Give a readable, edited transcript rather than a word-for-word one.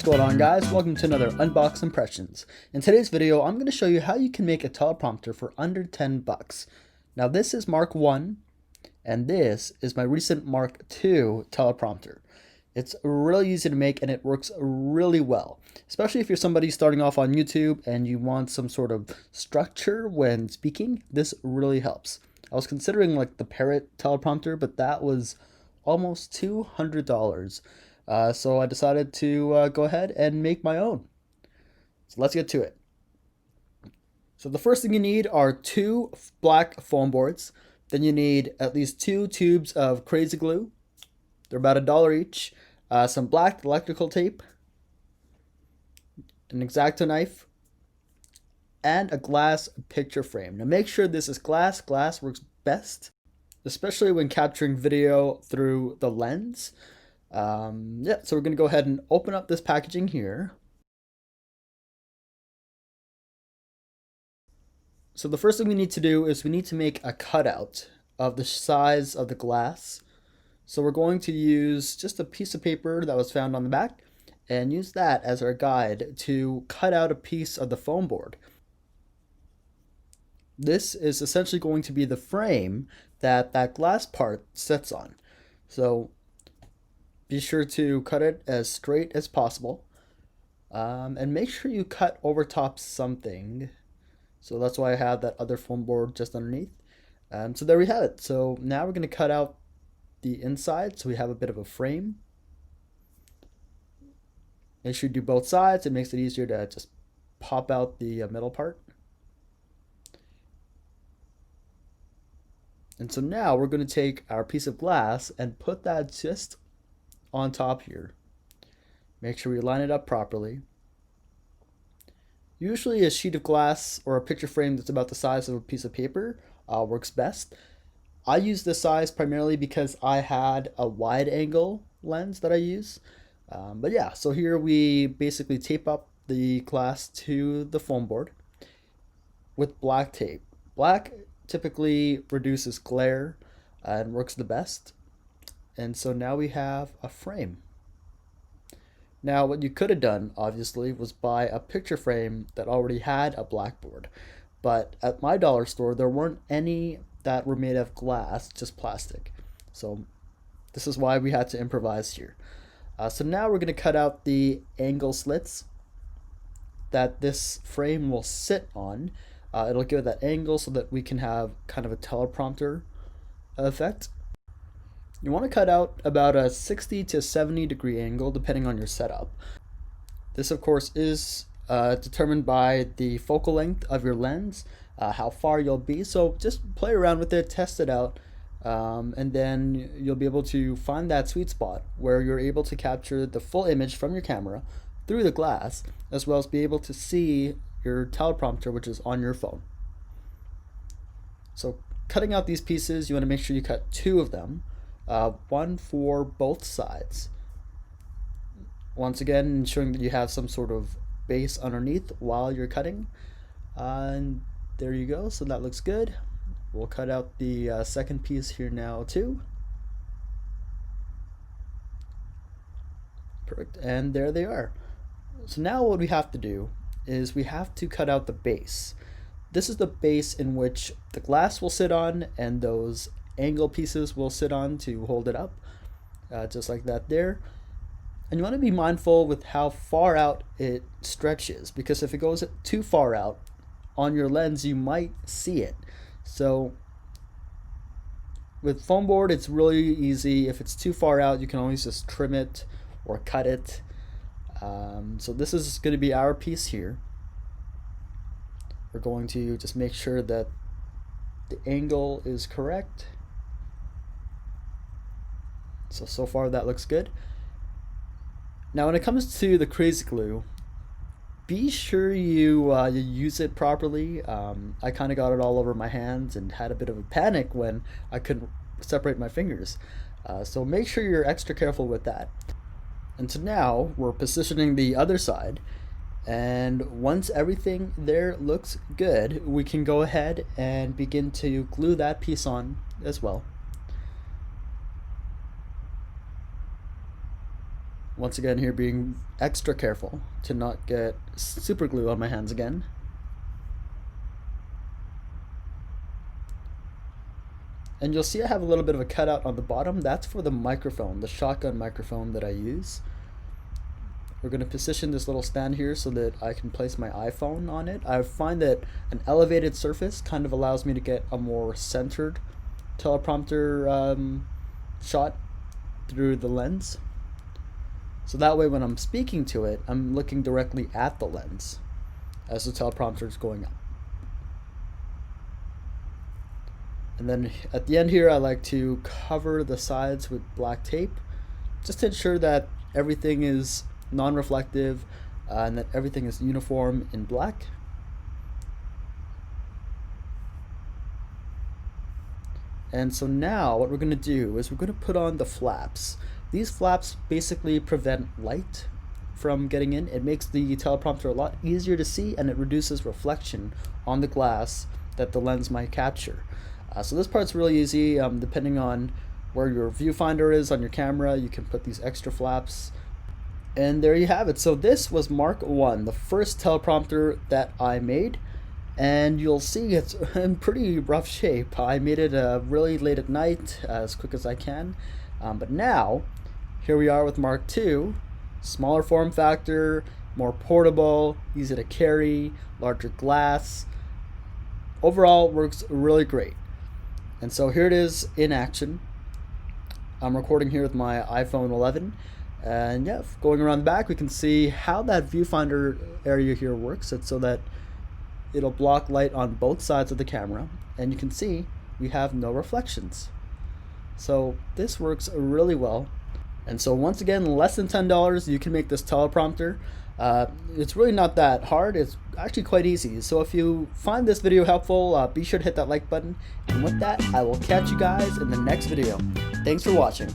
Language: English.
What's going on, guys? Welcome to another Unboxed Impressions. In today's video, I'm going to show you how you can make a teleprompter for under 10 bucks. Now this is Mark 1 and this is my recent Mark 2 teleprompter. It's really easy to make and it works really well, especially if you're somebody starting off on YouTube and you want some sort of structure when speaking. This really helps. I was considering like the Parrot teleprompter, but that was almost $200. So I decided to go ahead and make my own. So let's get to it. So the first thing you need are 2 black foam boards. Then you need at least 2 tubes of crazy glue. They're about $1 each. Some black electrical tape, an X-Acto knife, and a glass picture frame. Now make sure this is glass. Glass works best, especially when capturing video through the lens. So we're going to go ahead and open up this packaging here. So the first thing we need to do is we need to make a cutout of the size of the glass. So we're going to use just a piece of paper that was found on the back and use that as our guide to cut out a piece of the foam board. This is essentially going to be the frame that glass part sits on. So be sure to cut it as straight as possible, and make sure you cut over top something. So that's why I have that other foam board just underneath. So there we have it. So now we're going to cut out the inside so we have a bit of a frame. Make sure you do both sides. It makes it easier to just pop out the middle part. And so now we're going to take our piece of glass and put that just on top here. Make sure we line it up properly. Usually a sheet of glass or a picture frame that's about the size of a piece of paper works best. I use this size primarily because I had a wide angle lens that I use. But yeah, so here we basically tape up the glass to the foam board with black tape. Black typically reduces glare and works the best. And so now we have a frame. Now what you could have done, obviously, was buy a picture frame that already had a blackboard. But at my dollar store, there weren't any that were made of glass, just plastic. So this is why we had to improvise here. So now we're going to cut out the angle slits that this frame will sit on. It'll give it that angle so that we can have kind of a teleprompter effect. You want to cut out about a 60 to 70 degree angle depending on your setup. This of course is determined by the focal length of your lens, how far you'll be. So just play around with it, test it out, and then you'll be able to find that sweet spot where you're able to capture the full image from your camera through the glass, as well as be able to see your teleprompter, which is on your phone. So cutting out these pieces, you want to make sure you cut 2 of them. One for both sides. Once again, ensuring that you have some sort of base underneath while you're cutting. And there you go. So that looks good. We'll cut out the second piece here now too. Perfect. And there they are. So now what we have to do is we have to cut out the base. This is the base in which the glass will sit on and those angle pieces will sit on to hold it up, just like that there. And you want to be mindful with how far out it stretches, because if it goes too far out on your lens you might see it. So with foam board it's really easy. If it's too far out you can always just trim it or cut it. So this is going to be our piece here. We're going to just make sure that the angle is correct. So far that looks good. Now when it comes to the crazy glue, be sure you use it properly. I kind of got it all over my hands and had a bit of a panic when I couldn't separate my fingers. So make sure you're extra careful with that. And so now we're positioning the other side, and once everything there looks good, we can go ahead and begin to glue that piece on as well. Once again here being extra careful to not get super glue on my hands again. And you'll see I have a little bit of a cutout on the bottom. That's for the microphone, the shotgun microphone that I use. We're going to position this little stand here so that I can place my iPhone on it. I find that an elevated surface kind of allows me to get a more centered teleprompter shot through the lens. So that way when I'm speaking to it, I'm looking directly at the lens as the teleprompter is going up. And then at the end here, I like to cover the sides with black tape just to ensure that everything is non-reflective and that everything is uniform in black. And so now what we're going to do is we're going to put on the flaps. These flaps basically prevent light from getting in. It makes the teleprompter a lot easier to see, and it reduces reflection on the glass that the lens might capture. So this part's really easy. Depending on where your viewfinder is on your camera, you can put these extra flaps. And there you have it. So this was Mark 1, the first teleprompter that I made. And you'll see it's in pretty rough shape. I made it really late at night, as quick as I can. But now, here we are with Mark 2, smaller form factor, more portable, easy to carry, larger glass. Overall, works really great. And so here it is in action. I'm recording here with my iPhone 11. And yeah, going around the back, we can see how that viewfinder area here works. It's so that it'll block light on both sides of the camera. And you can see we have no reflections. So this works really well. And so once again, less than $10, you can make this teleprompter. It's really not that hard. It's actually quite easy. So if you find this video helpful, be sure to hit that like button. And with that, I will catch you guys in the next video. Thanks for watching.